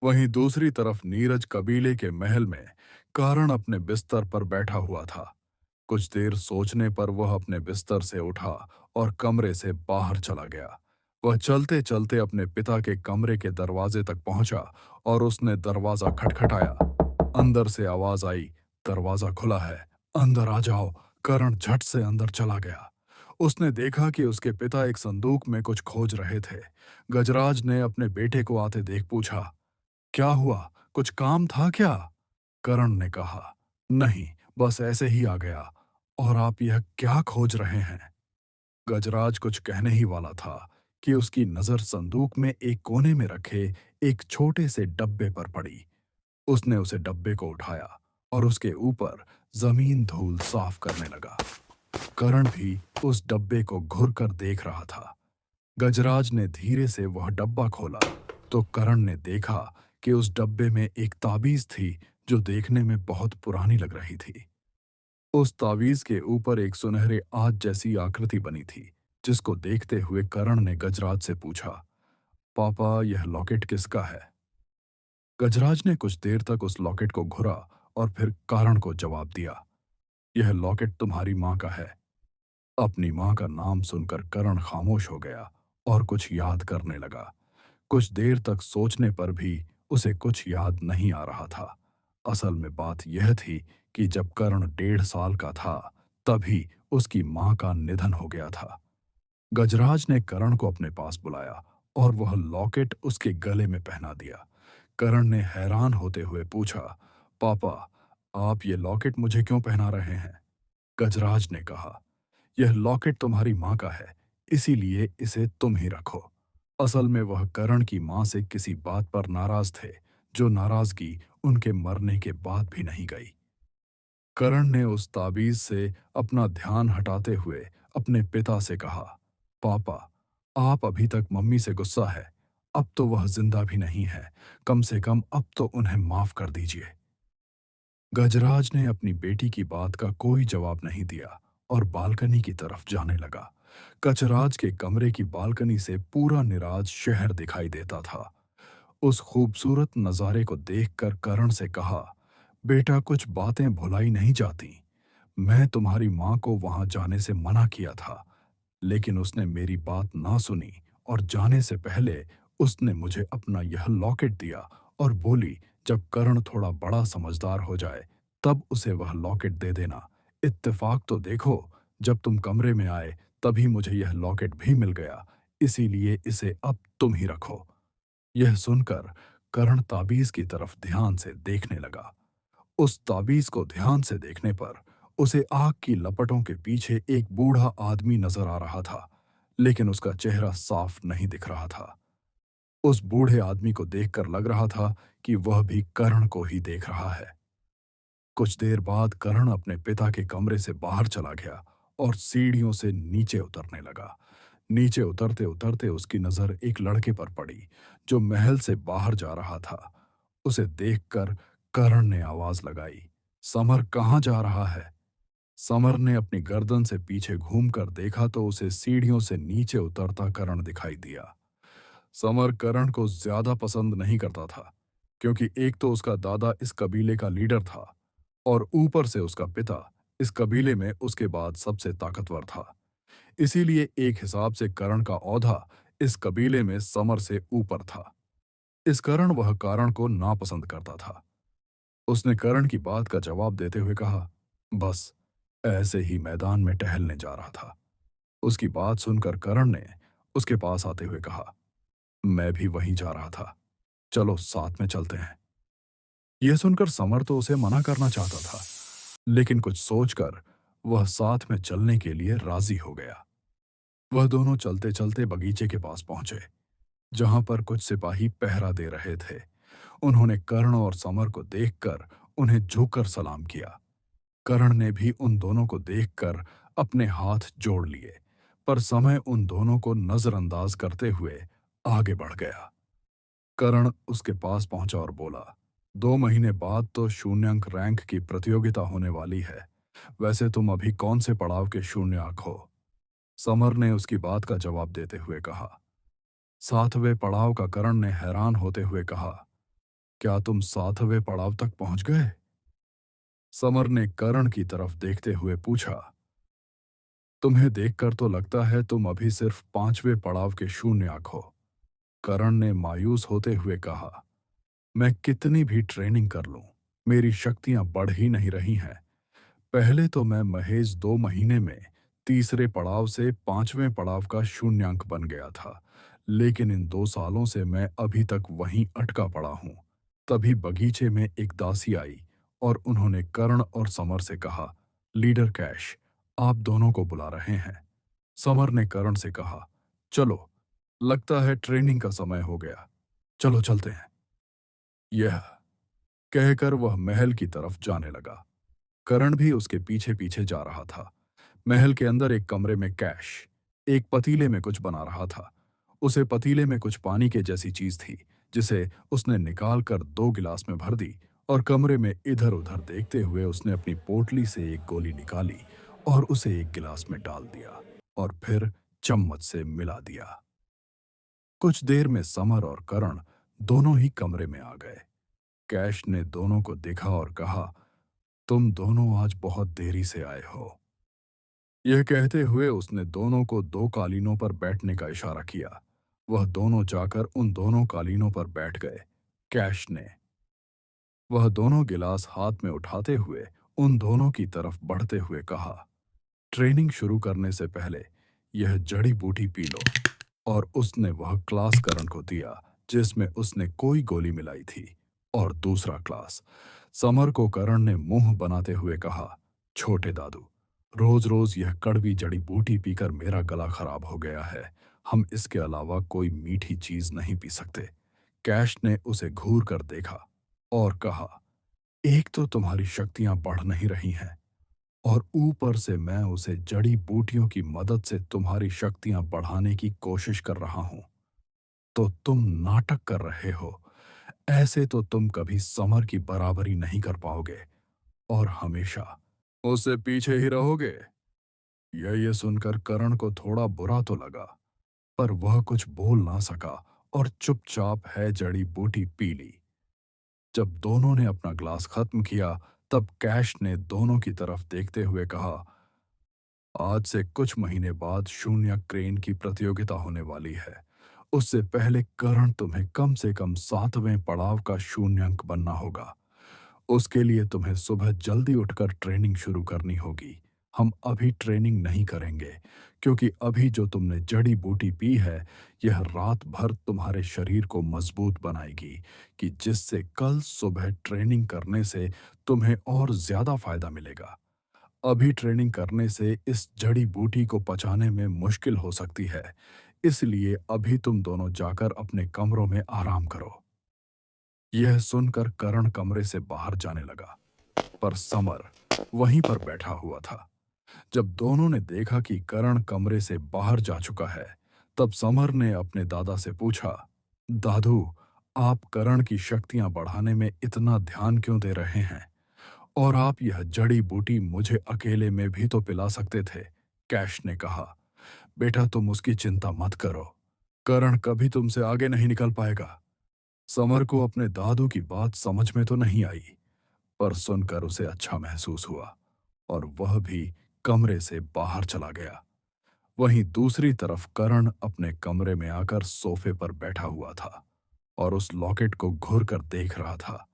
वहीं दूसरी तरफ नीरज कबीले के महल में कारण अपने बिस्तर पर बैठा हुआ था। कुछ देर सोचने पर वह अपने बिस्तर से उठा और कमरे से बाहर चला गया। वह चलते चलते अपने पिता के कमरे के दरवाजे तक पहुंचा और उसने दरवाजा खटखटाया। अंदर से आवाज आई, दरवाजा खुला है, अंदर आ जाओ। करण झट से अंदर चला गया। उसने देखा कि उसके पिता एक संदूक में कुछ खोज रहे थे। गजराज ने अपने बेटे को आते देख पूछा, क्या हुआ, कुछ काम था क्या? करण ने कहा, नहीं, बस ऐसे ही आ गया। और आप यह क्या खोज रहे हैं? गजराज कुछ कहने ही वाला था कि उसकी नजर संदूक में एक कोने में रखे एक छोटे से डब्बे पर पड़ी। उसने उसे डब्बे को उठाया और उसके ऊपर जमीन धूल साफ करने लगा। करण भी उस डब्बे को घुर कर देख रहा था। गजराज ने धीरे से वह डब्बा खोला तो करण ने देखा कि उस डब्बे में एक ताबीज थी जो देखने में बहुत पुरानी लग रही थी। उस तावीज के ऊपर एक सुनहरे आग जैसी आकृति बनी थी, जिसको देखते हुए करण ने गजराज से पूछा, पापा, यह लॉकेट किसका है? गजराज ने कुछ देर तक उस लॉकेट को घुरा और फिर कारण को जवाब दिया, यह लॉकेट तुम्हारी माँ का है। अपनी माँ का नाम सुनकर करण खामोश हो गया और कुछ याद करने लगा। कुछ देर तक सोचने पर भी उसे कुछ याद नहीं आ रहा था। असल में बात यह थी कि जब कर्ण 1.5 साल का था, तभी उसकी मां का निधन हो गया था। गजराज ने कर्ण को अपने पास बुलाया और वह लॉकेट उसके गले में पहना दिया। कर्ण ने हैरान होते हुए पूछा, पापा, आप ये लॉकेट मुझे क्यों पहना रहे हैं? गजराज ने कहा, यह लॉकेट तुम्हारी माँ का है, इसीलिए इसे तुम ही रखो। असल में वह करण की माँ से किसी बात पर नाराज थे, जो नाराजगी उनके मरने के बाद भी नहीं गई। करण ने उस ताबीज से अपना ध्यान हटाते हुए अपने पिता से कहा, पापा, आप अभी तक मम्मी से गुस्सा है। अब तो वह जिंदा भी नहीं है, कम से कम अब तो उन्हें माफ कर दीजिए। गजराज ने अपनी बेटी की बात का कोई जवाब नहीं दिया और बालकनी की तरफ जाने लगा। गजराज के कमरे की बालकनी से पूरा निराज शहर दिखाई देता था। उस खूबसूरत नज़ारे को देखकर करण से कहा, बेटा, कुछ बातें भुलाई नहीं जाती। मैं तुम्हारी माँ को वहां जाने से मना किया था, लेकिन उसने मेरी बात ना सुनी और जाने से पहले उसने मुझे अपना यह लॉकेट दिया और बोली, जब करण थोड़ा बड़ा समझदार हो जाए तब उसे वह लॉकेट दे देना। इत्तेफाक तो देखो, जब तुम कमरे में आए तभी मुझे यह लॉकेट भी मिल गया, इसीलिए इसे अब तुम ही रखो। यह सुनकर करण ताबीज की तरफ ध्यान से देखने लगा। उस ताबीज को ध्यान से देखने पर उसे आग की लपटों के पीछे एक बूढ़ा आदमी नजर आ रहा था, लेकिन उसका चेहरा साफ नहीं दिख रहा था। उस बूढ़े आदमी को देखकर लग रहा था कि वह भी कर्ण को ही देख रहा है। कुछ देर बाद कर्ण अपने पिता के कमरे से बाहर चला गया और सीढ़ियों से नीचे उतरने लगा। नीचे उतरते उतरते उसकी नजर एक लड़के पर पड़ी, जो महल से बाहर जा रहा था। उसे देखकर कर्ण ने आवाज लगाई, समर, कहाँ जा रहा है? समर ने अपनी गर्दन से पीछे घूमकर देखा तो उसे सीढ़ियों से नीचे उतरता कर्ण दिखाई दिया। समर करण को ज्यादा पसंद नहीं करता था, क्योंकि एक तो उसका दादा इस कबीले का लीडर था और ऊपर से उसका पिता इस कबीले में उसके बाद सबसे ताकतवर था। इसीलिए एक हिसाब से करण का औहदा इस कबीले में समर से ऊपर था। इस कारण वह करण को नापसंद करता था। उसने करण की बात का जवाब देते हुए कहा, बस ऐसे ही मैदान में टहलने जा रहा था। उसकी बात सुनकर करण ने उसके पास आते हुए कहा, मैं भी वहीं जा रहा था, चलो साथ में चलते हैं। यह सुनकर समर तो उसे मना करना चाहता था, लेकिन कुछ सोचकर वह साथ में चलने के लिए राजी हो गया। वह दोनों चलते चलते बगीचे के पास पहुंचे, जहां पर कुछ सिपाही पहरा दे रहे थे। उन्होंने कर्ण और समर को देखकर उन्हें झुककर सलाम किया। कर्ण ने भी उन दोनों को देखकर अपने हाथ जोड़ लिए, पर समय उन दोनों को नजरअंदाज करते हुए आगे बढ़ गया। कर्ण उसके पास पहुंचा और बोला, 2 महीने बाद तो शून्यंक रैंक की प्रतियोगिता होने वाली है। वैसे तुम अभी कौन से पड़ाव के शून्य अंक हो? समर ने उसकी बात का जवाब देते हुए कहा। 7वें पड़ाव का कर्ण ने हैरान होते हुए कहा, क्या तुम 7वें पड़ाव तक पहुंच गए? समर ने करण की तरफ देखते हुए पूछा। तुम्हें देखकर तो लगता है तुम अभी सिर्फ 5वें पड़ाव के शून्य आंक हो। करण ने मायूस होते हुए कहा। मैं कितनी भी ट्रेनिंग कर लूं, मेरी शक्तियां बढ़ ही नहीं रही हैं। पहले तो मैं महज 2 महीने में तीसरे पड़ाव से 5वें पड़ाव का शून्यांक बन गया था, लेकिन इन 2 सालों से मैं अभी तक वहीं अटका पड़ा हूं। तभी बगीचे में एक दासी आई और उन्होंने कर्ण और समर से कहा, लीडर कैश, आप दोनों को बुला रहे हैं। समर ने कर्ण से कहा, चलो, लगता है ट्रेनिंग का समय हो गया, चलो चलते हैं। यह कहकर वह महल की तरफ जाने लगा। करण भी उसके पीछे पीछे जा रहा था। महल के अंदर एक कमरे में कैश एक पतीले में कुछ बना रहा था। उसे पतीले में कुछ पानी के जैसी चीज थी, जिसे उसने निकाल कर 2 गिलास में भर दी और कमरे में इधर उधर देखते हुए उसने अपनी पोटली से एक गोली निकाली और उसे एक गिलास में डाल दिया और फिर चम्मच से मिला दिया। कुछ देर में समर और करण दोनों ही कमरे में आ गए। कैश ने दोनों को देखा और कहा, तुम दोनों आज बहुत देरी से आए हो। यह कहते हुए उसने दोनों को 2 कालीनों पर बैठने का इशारा किया। वह दोनों जाकर उन दोनों कालीनों पर बैठ गए। कैश ने वह दोनों गिलास हाथ में उठाते हुए उन दोनों की तरफ बढ़ते हुए कहा, ट्रेनिंग शुरू करने से पहले यह जड़ी बूटी पी लो। और उसने वह ग्लास करण को दिया जिसमें उसने कोई गोली मिलाई थी, और दूसरा ग्लास समर को करण ने मुंह बनाते हुए कहा, छोटे दादू, रोज रोज यह कड़वी जड़ी बूटी पीकर मेरा गला खराब हो गया है। हम इसके अलावा कोई मीठी चीज नहीं पी सकते। कैश ने उसे घूर कर देखा और कहा, एक तो तुम्हारी शक्तियां बढ़ नहीं रही हैं, और ऊपर से मैं उसे जड़ी बूटियों की मदद से तुम्हारी शक्तियां बढ़ाने की कोशिश कर रहा हूं, तो तुम नाटक कर रहे हो। ऐसे तो तुम कभी समर की बराबरी नहीं कर पाओगे और हमेशा उससे पीछे ही रहोगे। यह सुनकर करण को थोड़ा बुरा तो लगा, पर वह कुछ बोल ना सका और चुपचाप है जड़ी बूटी पी ली। जब दोनों ने अपना ग्लास खत्म किया, तब कैश ने दोनों की तरफ देखते हुए कहा, आज से कुछ महीने बाद शून्य क्रेन की प्रतियोगिता होने वाली है। उससे पहले करण तुम्हें कम से कम 7वें पड़ाव का शून्यांक बनना होगा। उसके लिए तुम्हें सुबह जल्दी उठकर ट्रेनिंग शुरू करनी होगी। हम अभी ट्रेनिंग नहीं करेंगे, क्योंकि अभी जो तुमने जड़ी बूटी पी है, यह रात भर तुम्हारे शरीर को मजबूत बनाएगी, कि जिससे कल सुबह ट्रेनिंग करने से तुम्हें और ज्यादा फायदा मिलेगा। अभी ट्रेनिंग करने से इस जड़ी बूटी को पचाने में मुश्किल हो सकती है, इसलिए अभी तुम दोनों जाकर अपने कमरों में आराम करो। यह सुनकर करण कमरे से बाहर जाने लगा, पर समर वहीं पर बैठा हुआ था। जब दोनों ने देखा कि करण कमरे से बाहर जा चुका है, तब समर ने अपने दादा से पूछा, दादू, आप करण की शक्तियां बढ़ाने में इतना ध्यान क्यों दे रहे हैं? और आप यह जड़ी बूटी मुझे अकेले में भी तो पिला सकते थे। कैश ने कहा, बेटा तुम उसकी चिंता मत करो, करण कभी तुमसे आगे नहीं निकल पाएगा। समर को अपने दादू की बात समझ में तो नहीं आई, पर सुनकर उसे अच्छा महसूस हुआ और वह भी कमरे से बाहर चला गया। वहीं दूसरी तरफ करण अपने कमरे में आकर सोफे पर बैठा हुआ था और उस लॉकेट को घूर कर देख रहा था।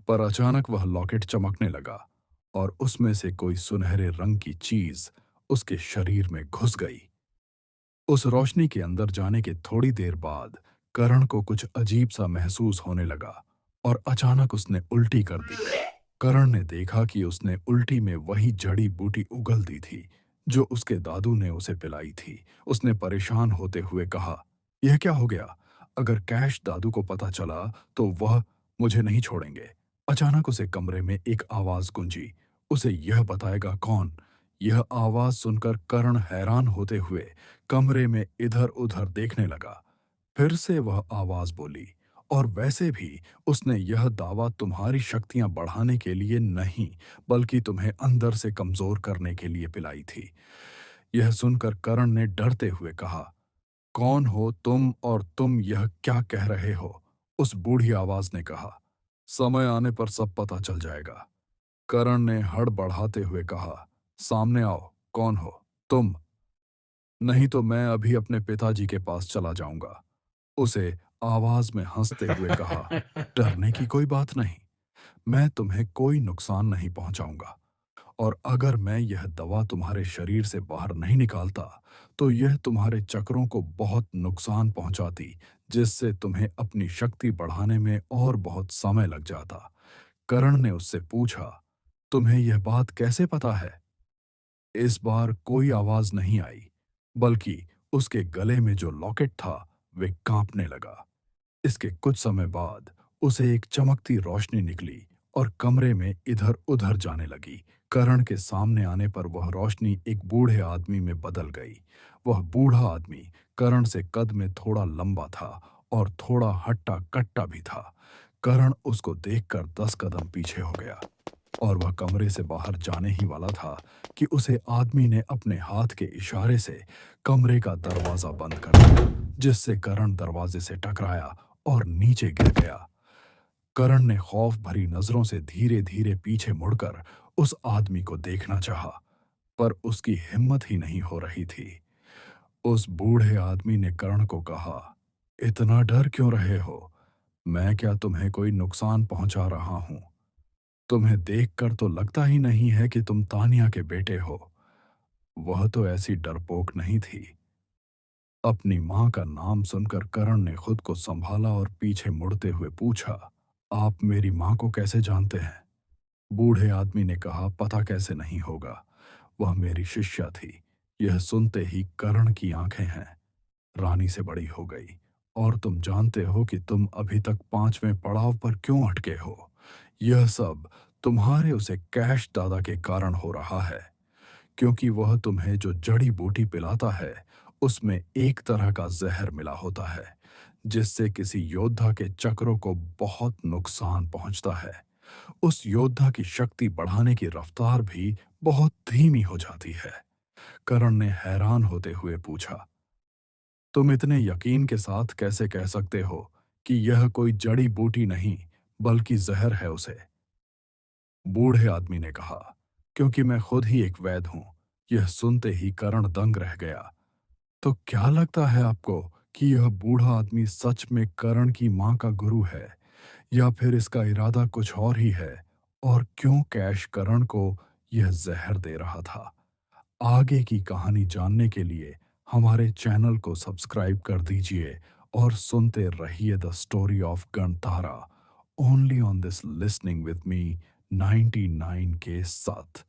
पर अचानक वह लॉकेट चमकने लगा और उसमें से कोई सुनहरे रंग की चीज उसके शरीर में घुस गई। उस रोशनी के अंदर जाने के थोड़ी देर बाद करण को कुछ अजीब सा महसूस होने लगा और अचानक उसने उल्टी कर दी। करण ने देखा कि उसने उल्टी में वही जड़ी बूटी उगल दी थी जो उसके दादू ने उसे पिलाई थी। उसने परेशान होते हुए कहा, यह क्या हो गया? अगर कैश दादू को पता चला तो वह मुझे नहीं छोड़ेंगे। अचानक उसे कमरे में एक आवाज गूंजी। उसे यह बताएगा कौन? यह आवाज सुनकर करण हैरान होते हुए कमरे में इधर उधर देखने लगा। फिर से वह आवाज बोली, और वैसे भी उसने यह दावा तुम्हारी शक्तियां बढ़ाने के लिए नहीं, बल्कि तुम्हें अंदर से कमजोर करने के लिए पिलाई थी। यह सुनकर करण ने डरते हुए कहा, कौन हो तुम और तुम यह क्या कह रहे हो? उस बूढ़ी आवाज ने कहा। समय आने पर सब पता चल जाएगा। करण ने हड़बड़ाते हुए कहा, सामने आओ, कौन हो तुम? नहीं तो मैं अभी अपने पिताजी के पास चला जाऊंगा। उसे आवाज में हंसते हुए कहा, डरने की कोई बात नहीं। मैं तुम्हें कोई नुकसान नहीं पहुंचाऊंगा। और अगर मैं यह दवा तुम्हारे शरीर से बाहर नहीं निकालता, तो यह तुम्हारे चक्रों को बहुत नुकसान पहुंचाती, जिससे तुम्हें अपनी शक्ति बढ़ाने में और बहुत समय लग जाता। करण ने उससे पूछा, तुम्हें यह बात कैसे पता है? इस बार कोई आवाज नहीं आई, बल्कि उसके गले में जो लॉकेट था, वे कांपने लगा। इसके कुछ समय बाद उसे एक चमकती रोशनी निकली और कमरे में इधर-उधर जाने लगी। करण के सामने आने पर वह रोशनी एक बूढ़े आदमी में बदल गई। वह बूढ़ा आदमी करण से कद में थोड़ा लंबा था और थोड़ा हट्टा-कट्टा भी था। करण उसको देखकर 10 कदम पीछे हो गया और वह कमरे से बाहर जाने ही वाला था कि उसे आदमी ने अपने हाथ के इशारे से कमरे का दरवाजा बंद कर दिया, जिससे करण दरवाजे से टकराया और नीचे गिर गया। करण ने खौफ भरी नजरों से धीरे-धीरे पीछे मुड़कर उस आदमी को देखना चाहा, पर उसकी हिम्मत ही नहीं हो रही थी। उस बूढ़े आदमी ने करण को कहा, इतना डर क्यों रहे हो? मैं क्या तुम्हें कोई नुकसान पहुंचा रहा हूं? तुम्हें देखकर तो लगता ही नहीं है कि तुम तानिया के बेटे हो। वह तो ऐसी डरपोक नहीं थी। अपनी मां का नाम सुनकर करण ने खुद को संभाला और पीछे मुड़ते हुए पूछा, आप मेरी मां को कैसे जानते हैं? बूढ़े आदमी ने कहा, पता कैसे नहीं होगा, वह मेरी शिष्या थी। यह सुनते ही करण की आंखें हैं रानी से बड़ी हो गई। और तुम जानते हो कि तुम अभी तक 5वें पड़ाव पर क्यों अटके हो? यह सब तुम्हारे उसे कैश दादा के कारण हो रहा है, क्योंकि वह तुम्हें जो जड़ी बूटी पिलाता है, उसमें एक तरह का जहर मिला होता है, जिससे किसी योद्धा के चक्रों को बहुत नुकसान पहुंचता है। उस योद्धा की शक्ति बढ़ाने की रफ्तार भी बहुत धीमी हो जाती है। करण ने हैरान होते हुए पूछा, तुम इतने यकीन के साथ कैसे कह सकते हो कि यह कोई जड़ी बूटी नहीं, बल्कि जहर है उसे? बूढ़े आदमी ने कहा, क्योंकि मैं खुद ही एक वैद्य हूं। यह सुनते ही करण दंग रह गया। तो क्या लगता है आपको कि यह बूढ़ा आदमी सच में करण की मां का गुरु है, या फिर इसका इरादा कुछ और ही है? और क्यों कैश करण को यह जहर दे रहा था? आगे की कहानी जानने के लिए हमारे चैनल को सब्सक्राइब कर दीजिए और सुनते रहिए the story of Gantara, only on this listening with me 99 के साथ।